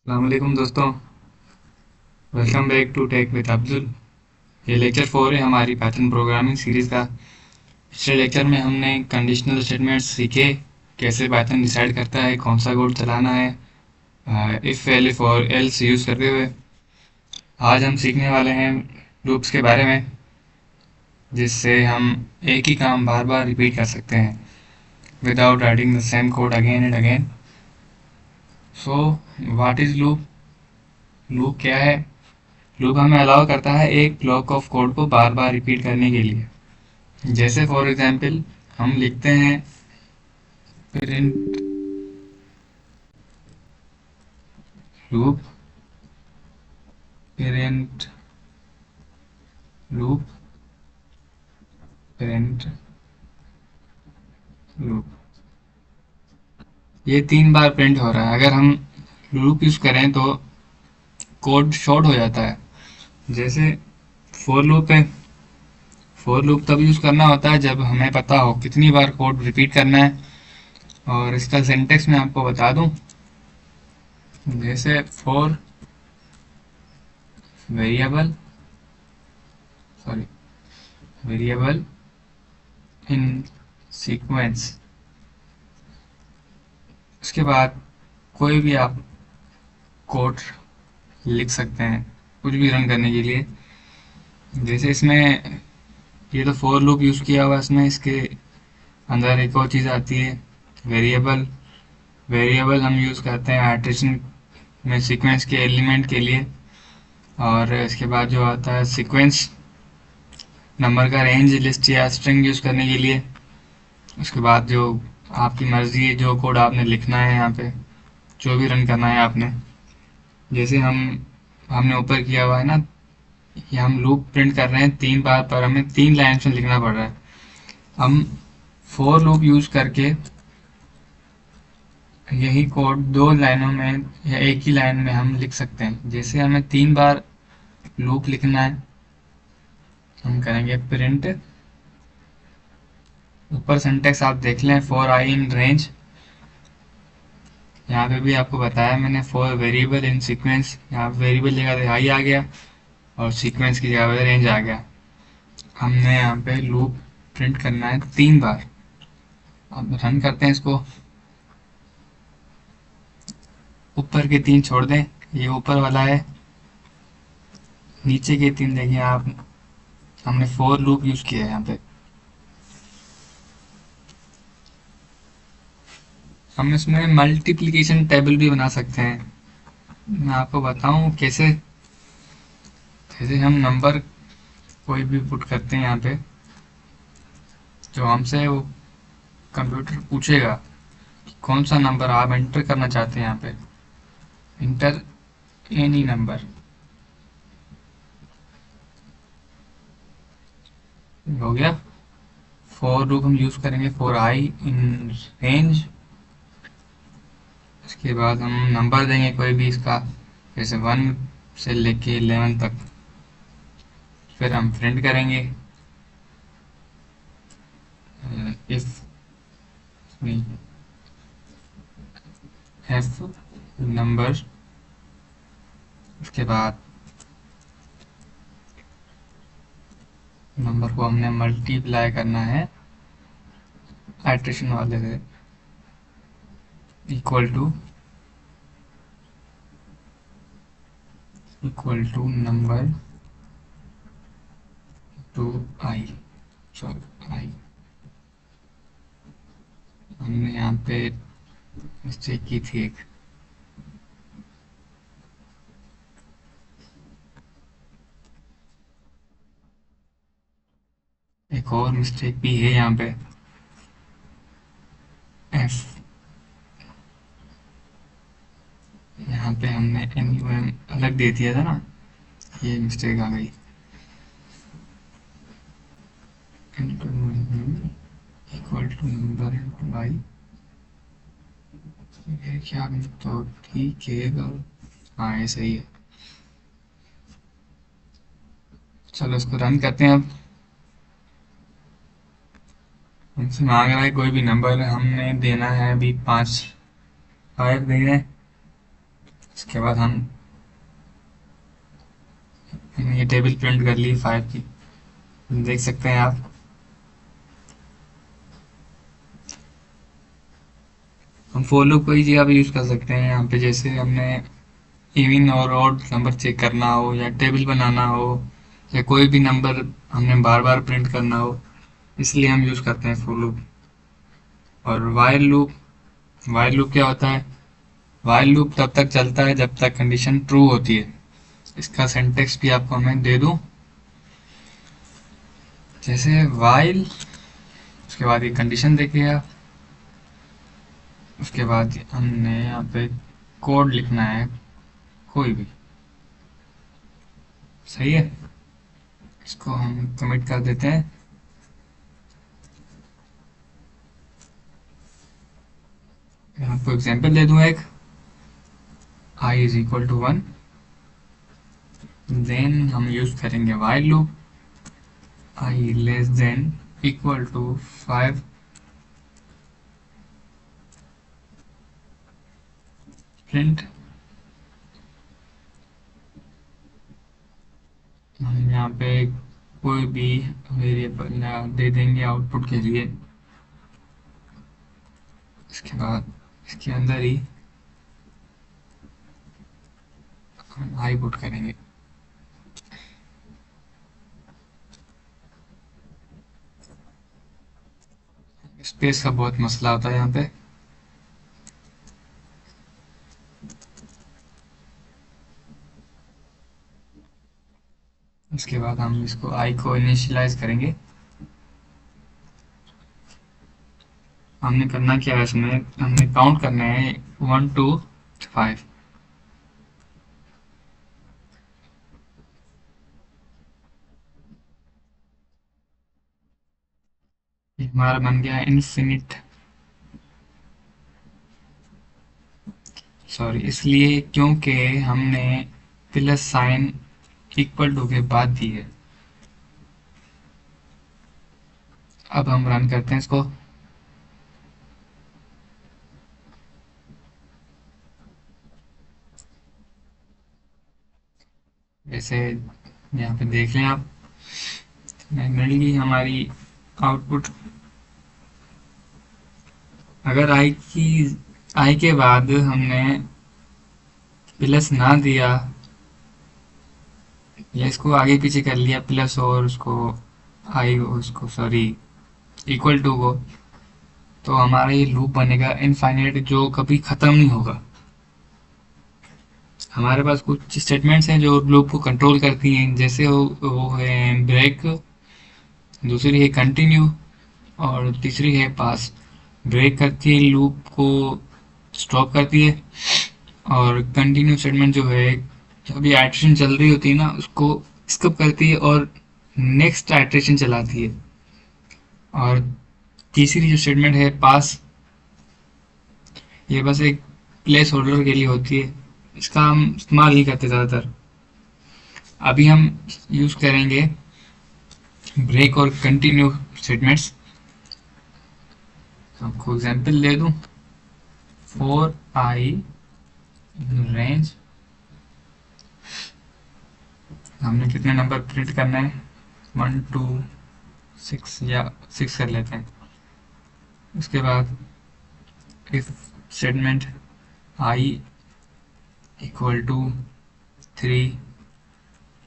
वालेकुम दोस्तों। Welcome back to tech with Abdul. ये लेक्चर 4 है हमारी पाइथन प्रोग्रामिंग सीरीज़ का। पिछले लेक्चर में हमने कंडीशनल स्टेटमेंट्स सीखे, कैसे पाइथन डिसाइड करता है कौन सा कोड चलाना है इफ़ एलिफ और एल्स यूज़ करते हुए। आज हम सीखने वाले हैं लूप्स के बारे में, जिससे हम एक ही काम बार बार रिपीट कर सकते हैं without writing the same code again and again. So what is loop? Loop क्या है? लूप हमें अलाउ करता है एक ब्लॉक ऑफ कोड को बार बार रिपीट करने के लिए। जैसे फॉर एग्जांपल हम लिखते हैं print loop, print loop, print loop. ये 3 बार प्रिंट हो रहा है। अगर हम लूप यूज करें तो कोड शॉर्ट हो जाता है। जैसे फोर लूप है। फोर लूप तब यूज करना होता है जब हमें पता हो कितनी बार कोड रिपीट करना है। और इसका सिंटेक्स मैं आपको बता दूं। जैसे for variable sorry variable in sequence. उसके बाद कोई भी आप कोड लिख सकते हैं कुछ भी रन करने के लिए। जैसे इसमें ये तो फोर लूप यूज़ किया हुआ, इसमें इसके अंदर एक और चीज़ आती है वेरिएबल। वेरिएबल हम यूज़ करते हैं आर्टिशन में सीक्वेंस के एलिमेंट के लिए। और इसके बाद जो आता है सीक्वेंस नंबर का रेंज लिस्ट या स्ट्रिंग यूज़ करने के लिए। उसके बाद जो आपकी मर्ज़ी है, जो कोड आपने लिखना है यहाँ पे, जो भी रन करना है आपने। जैसे हमने ऊपर किया हुआ है ना, ये हम लूप प्रिंट कर रहे हैं 3 बार, पर हमें 3 लाइन में लिखना पड़ रहा है। हम फोर लूप यूज करके यही कोड 2 लाइनों में या एक ही लाइन में हम लिख सकते हैं। जैसे हमें 3 बार लूप लिखना है, हम करेंगे प्रिंट। ऊपर सिंटेक्स आप देख लें, फॉर आई इन रेंज। यहाँ पे भी आपको बताया मैंने, फॉर वेरिएबल इन सीक्वेंस। यहाँ वेरिएबल जगह पे आई आ गया और सीक्वेंस की जगह पे रेंज आ गया। हमने यहाँ पे लूप प्रिंट करना है 3 बार। अब रन करते हैं इसको। ऊपर के 3 छोड़ दें, ये ऊपर वाला है। नीचे के 3 देखिए आप, हमने फोर लूप यूज किया है यहाँ पे। हम इसमें मल्टीप्लिकेशन टेबल भी बना सकते हैं। मैं आपको बताऊं कैसे। जैसे हम नंबर कोई भी पुट करते हैं यहाँ पे, जो हमसे वो कंप्यूटर पूछेगा कि कौन सा नंबर आप एंटर करना चाहते हैं। यहाँ पे इंटर एनी नंबर हो गया। फॉर लूप हम यूज करेंगे फॉर आई इन रेंज। इसके बाद हम नंबर देंगे कोई भी इसका, जैसे 1 से लेके 11 तक। फिर हम प्रिंट करेंगे इफ एफ नंबर। उसके बाद नंबर को हमने मल्टीप्लाई करना है आइट्रेशन वाले से, equal to number two i. Sorry i, हमने यहाँ पे मिस्टेक की थी एक। एक और मिस्टेक भी है यहाँ पे, एफ। यहाँ पे हमने एन यू एम अलग दे दिया था ना, ये मिस्टेक आ गई। इक्वल टू नंबर इंटू आई। ये क्या, तो ठीक है। हाँ ये सही है। चलो इसको रन करते हैं अब। हमसे मांग रहा है कोई भी नंबर, हमने देना है अभी 5 देना है। इसके बाद हम ये टेबल प्रिंट कर ली 5 की, देख सकते हैं आप। हम फॉर लूप कोई जगह पे यूज़ कर सकते हैं यहाँ पे, जैसे हमने इवन और ऑड नंबर चेक करना हो या टेबल बनाना हो या कोई भी नंबर हमने बार बार प्रिंट करना हो, इसलिए हम यूज़ करते हैं फॉर लूप। और वाइल लूप क्या होता है? वाइल लूप तब तक चलता है जब तक कंडीशन ट्रू होती है। इसका सिंटेक्स भी आपको मैं दे दूं, जैसे वाइल, उसके बाद ये कंडीशन देखिए आप, उसके बाद हमने यहाँ पे कोड लिखना है कोई भी। सही है, इसको हम कमिट कर देते हैं। मैं आपको एग्जांपल दे दूं एक, I is equal to 1, then हम यूज करेंगे while loop, I less than equal to 5, print. हम यहाँ पे कोई भी वेरिएबल दे देंगे आउटपुट के लिए। इसके बाद इसके अंदर ही हम आई पुट करेंगे। स्पेस का बहुत मसला होता है यहाँ पे। इसके बाद हम इसको आई को इनिशियलाइज करेंगे। हमने करना क्या है इसमें, हमने काउंट करना है 1 to 5। हमारा बन गया इनफिनिट, सॉरी इसलिए क्योंकि हमने प्लस साइन इक्वल टू के बाद दी है। अब हम रन करते हैं इसको। जैसे यहाँ पे देख लें आप, मिल गई हमारी आउटपुट। अगर आई के बाद हमने प्लस ना दिया या इसको आगे पीछे कर लिया प्लस और उसको आई उसको सॉरी इक्वल टू को, तो हमारा ये लूप बनेगा इनफाइनाइट जो कभी खत्म नहीं होगा। हमारे पास कुछ स्टेटमेंट्स हैं जो लूप को कंट्रोल करती हैं, जैसे वो है ब्रेक, दूसरी है कंटिन्यू और तीसरी है पास। ब्रेक करती है लूप को, स्टॉप करती है। और कंटिन्यू स्टेटमेंट जो है, जब ये आइटरेशन चल रही होती है ना उसको स्किप करती है और नेक्स्ट आइटरेशन चलाती है। और तीसरी जो स्टेटमेंट है पास, ये बस एक प्लेस होल्डर के लिए होती है, इसका हम इस्तेमाल नहीं करते ज़्यादातर। अभी हम यूज़ करेंगे ब्रेक और कंटिन्यू स्टेटमेंट्स। आपको एग्जांपल दे दूं, फॉर आई रेंज, हमने कितने नंबर प्रिंट करना है, 1 to 6 या 6 कर लेते हैं। उसके बाद if statement i equal to 3,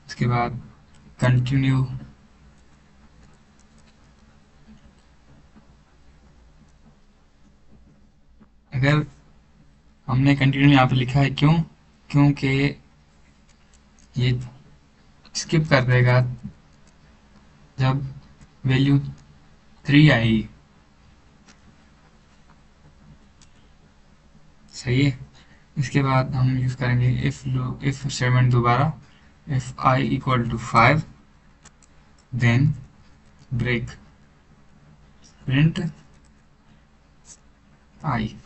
उसके बाद कंटिन्यू। अगर हमने कंटिन्यू यहाँ पे लिखा है क्यों, क्योंकि ये स्किप कर देगा जब वैल्यू 3 आएगी। सही है। इसके बाद हम यूज़ करेंगे इफ स्टेटमेंट दोबारा, if I equal to 5, then break, print I.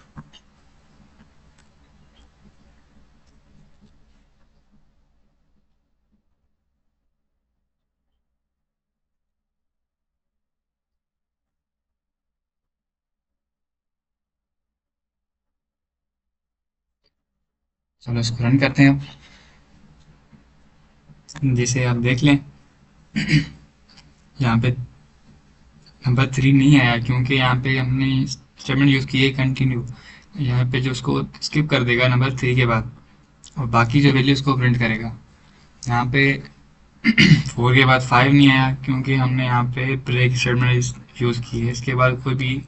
चलो इसको रन करते हैं अब। जैसे आप देख लें यहाँ पे नंबर 3 नहीं आया क्योंकि यहाँ पे हमने स्टेटमेंट यूज़ की है कंटिन्यू। यहाँ पे जो उसको स्किप कर देगा नंबर 3 के बाद और बाकी जो वैल्यू उसको प्रिंट करेगा। यहाँ पे 4 के बाद 5 नहीं आया क्योंकि हमने यहाँ पे ब्रेक स्टेटमेंट यूज़ की है। इसके बाद कोई भी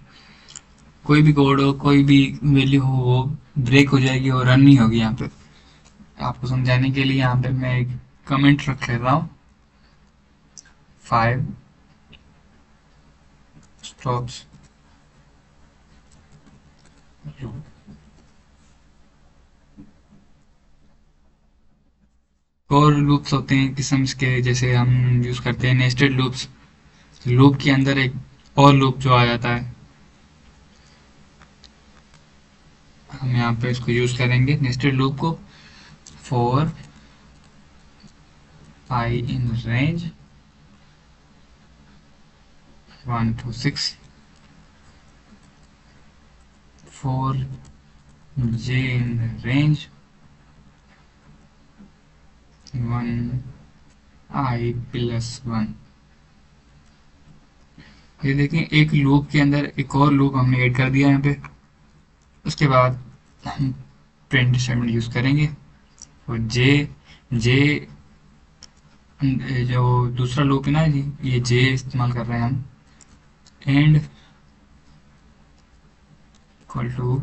कोड हो, कोई भी वैल्यू हो, वो ब्रेक हो जाएगी और रन नहीं होगी। यहाँ पे आपको समझाने के लिए यहाँ पे मैं एक कमेंट रख लेता हूँ, 5 स्टॉप्स और लूप्स होते हैं किस्म के, जैसे हम यूज़ करते हैं नेस्टेड लूप्स। लूप के अंदर एक और लूप जो आ जाता है, हम यहाँ पे इसको यूज़ करेंगे नेस्टेड लूप को। For I in range 1 to 6, for j in range 1 I plus 1। ये देखें, एक लूप के अंदर एक और लूप हमने ऐड कर दिया यहाँ पे। उसके बाद हम प्रिंट स्टेटमेंट यूज़ करेंगे और जे जो दूसरा लूप है ना जी, ये जे इस्तेमाल कर रहे हैं हम। एंड इक्वल टू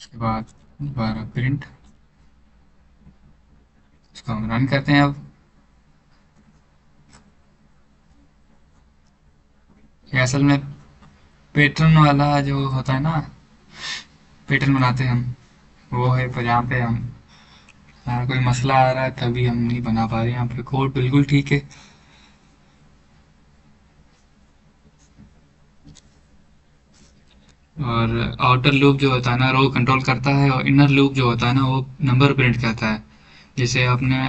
उसके बाद दोबारा प्रिंट। इसको हम रन करते हैं अब। ये असल में पैटर्न वाला जो होता है ना, पैटर्न बनाते हैं हम, वो है। पर यहाँ पे हम कोई मसला आ रहा है तभी हम नहीं बना पा रहे। यहाँ पे कोड बिल्कुल ठीक है। और आउटर लूप जो होता है ना, रो कंट्रोल करता है, और इनर लूप जो होता है ना, वो नंबर प्रिंट करता है। जैसे आपने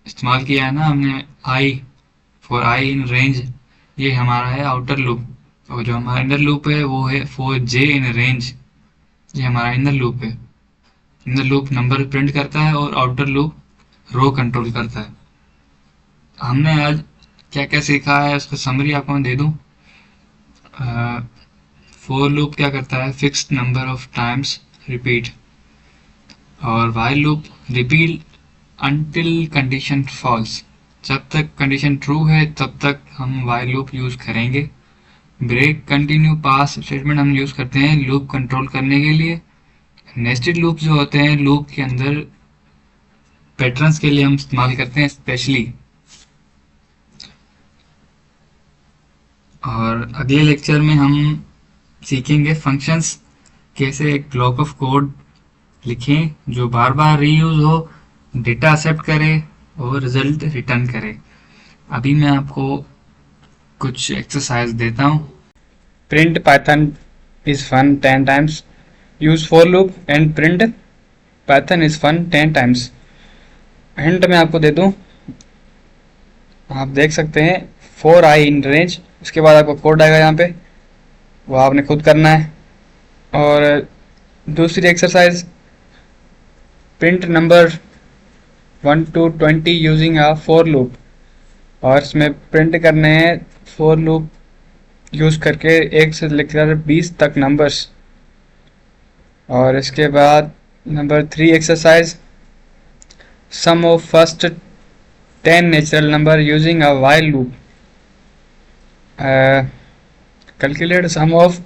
इस्तेमाल किया है ना हमने आई, फॉर आई इन रेंज, ये हमारा है आउटर लूप। और जो हमारा इनर लूप है वो है फॉर जे इन रेंज, ये हमारा इनर लूप है। इनर लूप नंबर प्रिंट करता है और आउटर लूप रो कंट्रोल करता है। हमने आज क्या क्या सीखा है उसका समरी आपको मैं दे दूं। फोर लूप क्या करता है, fixed number of times repeat. और while loop repeat until condition false, जब तक कंडीशन ट्रू है तब तक हम वाइल लूप यूज करेंगे। ब्रेक कंटिन्यू पास स्टेटमेंट हम यूज करते हैं लूप कंट्रोल करने के लिए। नेस्टेड लूप जो होते हैं लूप के अंदर पैटर्न्स के लिए हम इस्तेमाल करते हैं स्पेशली। और अगले लेक्चर में हम सीखेंगे फंक्शंस, कैसे एक ब्लॉक ऑफ कोड लिखें जो बार बार रीयूज हो, डेटा एक्सेप्ट करे और रिजल्ट रिटर्न करे। अभी मैं आपको कुछ एक्सरसाइज देता हूँ। Print Python is fun 10 times, use for loop and print Python is fun 10 times. Hint मैं आपको दे दूँ, आप देख सकते हैं 4 आई इन रेंज, उसके बाद आपको कोड आएगा यहाँ पे, वो आपने खुद करना है। और दूसरी exercise, print number 1 to 20 using a for loop, और इसमें प्रिंट करने हैं फॉर लूप यूज करके 1 से लेकर 20 तक नंबर्स। और इसके बाद number 3 exercise, sum of first 10 natural number using a while loop. Calculate sum of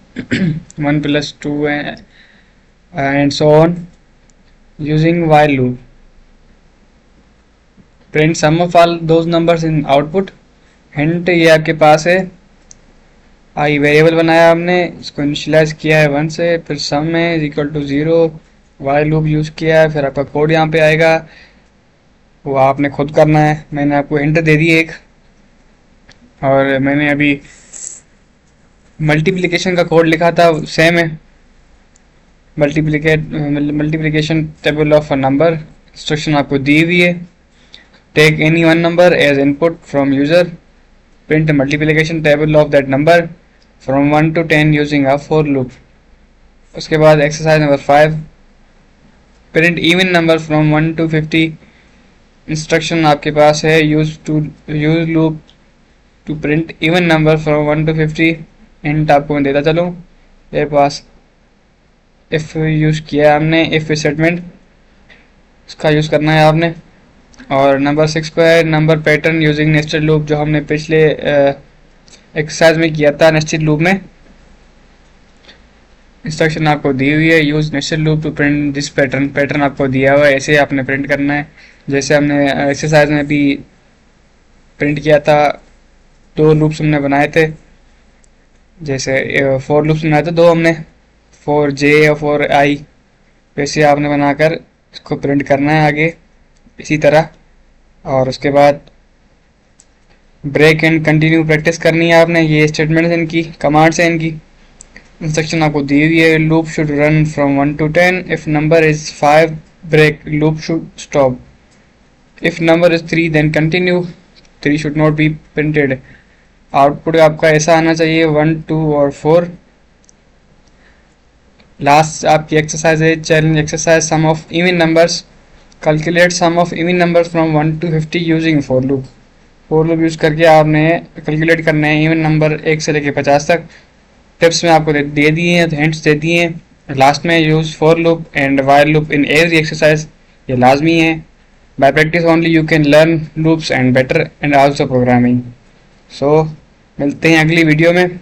1 plus 2 and so on using while loop. Print sum of all those numbers in output. Hint ये आपके पास है, I variable बनाया हमने, इसको initialise किया है 1 से, फिर सम है is equal to 0, while loop use किया है, फिर आपका कोड यहाँ पे आएगा, वो आपने खुद करना है। मैंने आपको हिंट दे दी एक, और मैंने अभी मल्टीप्लिकेशन का कोड लिखा था, सेम है। Multiplication table of a number instruction आपको दी हुई है। Take any one number as input from user, print multiplication table of that number, from 1 to 10 using a for loop. उसके बाद exercise number 5, print even number from 1 to 50। Instruction आपके पास है, use loop to print even number from 1 to 50। Hint आपको मैं देता चलूँ, मेरे पास इफ़ यूज़ किया हमने, इफ़ स्टेटमेंट इसका यूज़ करना है आपने। और नंबर 6 पे है number pattern using nested loop, जो हमने पिछले एक्सरसाइज में किया था नेस्टेड लूप में। इंस्ट्रक्शन आपको दी हुई है, use nested loop to print this pattern. Pattern आपको दिया हुआ है, ऐसे आपने प्रिंट करना है जैसे हमने एक्सरसाइज में भी प्रिंट किया था। दो लूप्स हमने बनाए थे, जैसे 4 लूप्स बनाए थे दो हमने, 4J और 4I। वैसे आपने बनाकर इसको प्रिंट करना है आगे इसी तरह। और उसके बाद ब्रेक एंड कंटिन्यू प्रैक्टिस करनी है आपने। ये स्टेटमेंट्स इनकी, कमांड्स हैं इनकी। इंस्ट्रक्शन आपको दी हुई है, loop should run from 1 to 10। If number is 5 break, loop should stop. If number is 3 then continue, 3 should not be printed. Output आपका ऐसा आना चाहिए 1, 2 और 4। लास्ट आपकी एक्सरसाइज है challenge exercise, sum of even numbers. Calculate sum of even numbers from 1 to 50 using for loop. For loop use करके आपने calculate करना है इवन नंबर 1 से लेकर 50 तक। टिप्स में आपको दे दिए हैं, हिंट्स दे दिए हैं। लास्ट में use for loop and while loop in every exercise, ये लाजमी है। By practice only you can learn loops and better and also programming. So मिलते हैं अगली वीडियो में।